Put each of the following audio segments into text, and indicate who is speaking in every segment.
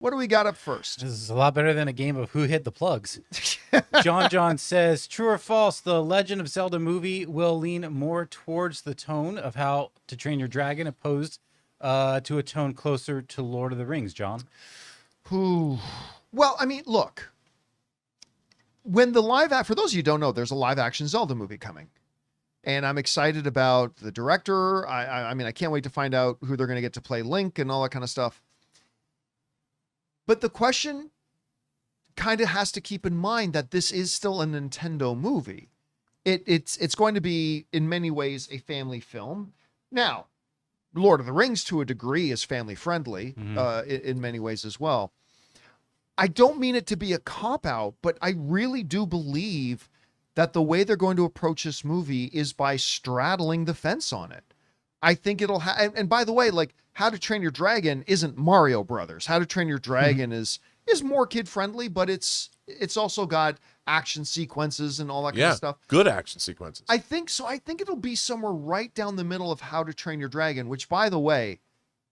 Speaker 1: What do we got up first?
Speaker 2: This is a lot better than a game of who hit the plugs. John says, true or false, the Legend of Zelda movie will lean more towards the tone of How to Train Your Dragon opposed to a tone closer to Lord of the Rings, John?
Speaker 1: Who? Well, I mean, look. When the for those of you who don't know, there's a live action Zelda movie coming. And I'm excited about the director. I mean, I can't wait to find out who they're going to get to play Link and all that kind of stuff. But the question kind of has to keep in mind that this is still a Nintendo movie. It's going to be, in many ways, a family film. Now, Lord of the Rings, to a degree, is family friendly in many ways as well. I don't mean it to be a cop-out, but I really do believe that the way they're going to approach this movie is by straddling the fence on it. I think it'll and by the way, like How to Train Your Dragon isn't Mario Brothers. How to Train Your Dragon is more kid-friendly, but it's also got action sequences and all that kind of stuff.
Speaker 3: Good action sequences.
Speaker 1: I think so. I think it'll be somewhere right down the middle of How to Train Your Dragon, which, by the way,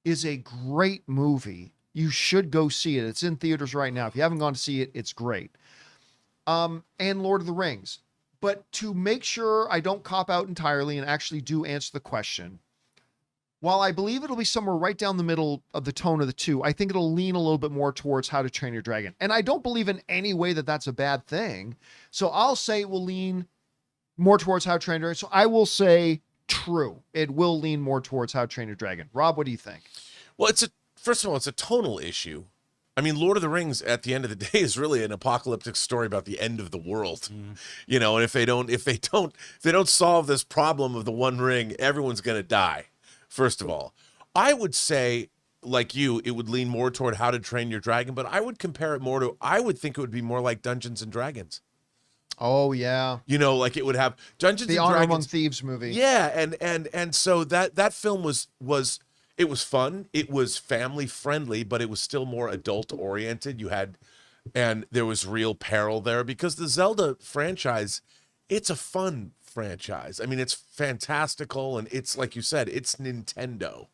Speaker 1: is a great movie. You should go see it. It's in theaters right now. If you haven't gone to see it, it's great. And Lord of the Rings. But to make sure I don't cop out entirely and actually do answer the question, while I believe it'll be somewhere right down the middle of the tone of the two, I think it'll lean a little bit more towards How to Train Your Dragon. And I don't believe in any way that that's a bad thing. So I'll say it will lean more towards How to Train Your Dragon. So I will say true. It will lean more towards How to Train Your Dragon. Rob, what do you think?
Speaker 3: Well, first of all, it's a tonal issue. I mean, Lord of the Rings at the end of the day is really an apocalyptic story about the end of the world. You know, and if they don't solve this problem of the One Ring, everyone's going to die. First of all, I would say, like you, it would lean more toward How to Train Your Dragon, but I would compare it more to, I would think it would be more like Dungeons and Dragons.
Speaker 1: Oh yeah.
Speaker 3: You know, like it would have Dungeons and
Speaker 1: Dragons. The Honor Among
Speaker 3: Dragons
Speaker 1: Thieves movie.
Speaker 3: Yeah, and so that film was it was fun. It was family friendly, but it was still more adult oriented. And there was real peril there because the Zelda franchise, it's a fun franchise. I mean, it's fantastical, and it's, like you said, it's Nintendo.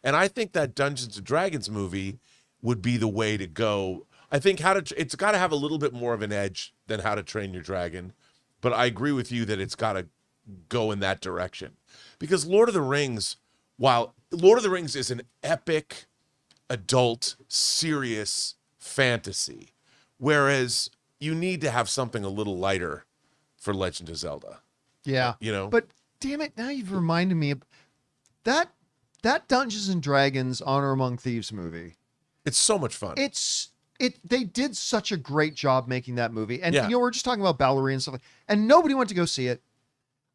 Speaker 3: And I think that Dungeons and Dragons movie would be the way to go. I think it's got to have a little bit more of an edge than How to Train Your Dragon, but I agree with you that it's got to go in that direction. Because Lord of the Rings, while Lord of the Rings is an epic, adult, serious fantasy, whereas you need to have something a little lighter for Legend of Zelda.
Speaker 1: Yeah.
Speaker 3: You know?
Speaker 1: But damn it, now you've reminded me of that Dungeons and Dragons Honor Among Thieves movie.
Speaker 3: It's so much fun.
Speaker 1: They did such a great job making that movie. And
Speaker 3: Yeah.
Speaker 1: you know, we're just talking about ballerina and stuff, and nobody went to go see it.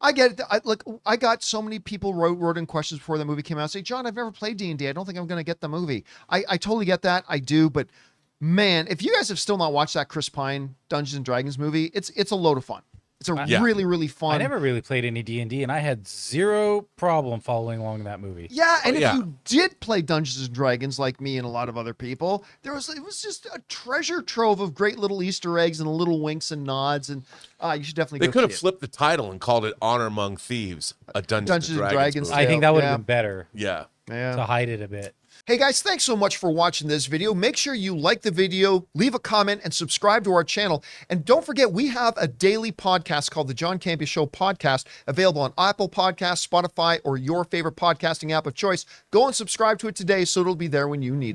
Speaker 1: I get it. I got so many people wrote in questions before the movie came out, say, John, I've never played D&D. I don't think I'm going to get the movie. I totally get that. I do. But man, if you guys have still not watched that Chris Pine Dungeons and Dragons movie, it's a load of fun. It's a really, really fun.
Speaker 2: I never really played any D&D, and I had zero problem following along in that movie.
Speaker 1: Yeah, and if you did play Dungeons and Dragons like me and a lot of other people, it was just a treasure trove of great little Easter eggs and little winks and nods, and you should definitely
Speaker 3: They
Speaker 1: go
Speaker 3: could have
Speaker 1: see it.
Speaker 3: flipped the title and called it Honor Among Thieves, a Dungeons and Dragons movie.
Speaker 2: I think that would have been better
Speaker 3: Yeah.
Speaker 2: to hide it a bit.
Speaker 1: Hey guys, thanks so much for watching this video. Make sure you like the video, leave a comment, and subscribe to our channel. And don't forget, we have a daily podcast called the John Campea Show podcast, available on Apple Podcasts, Spotify, or your favorite podcasting app of choice. Go and subscribe to it today so it'll be there when you need it.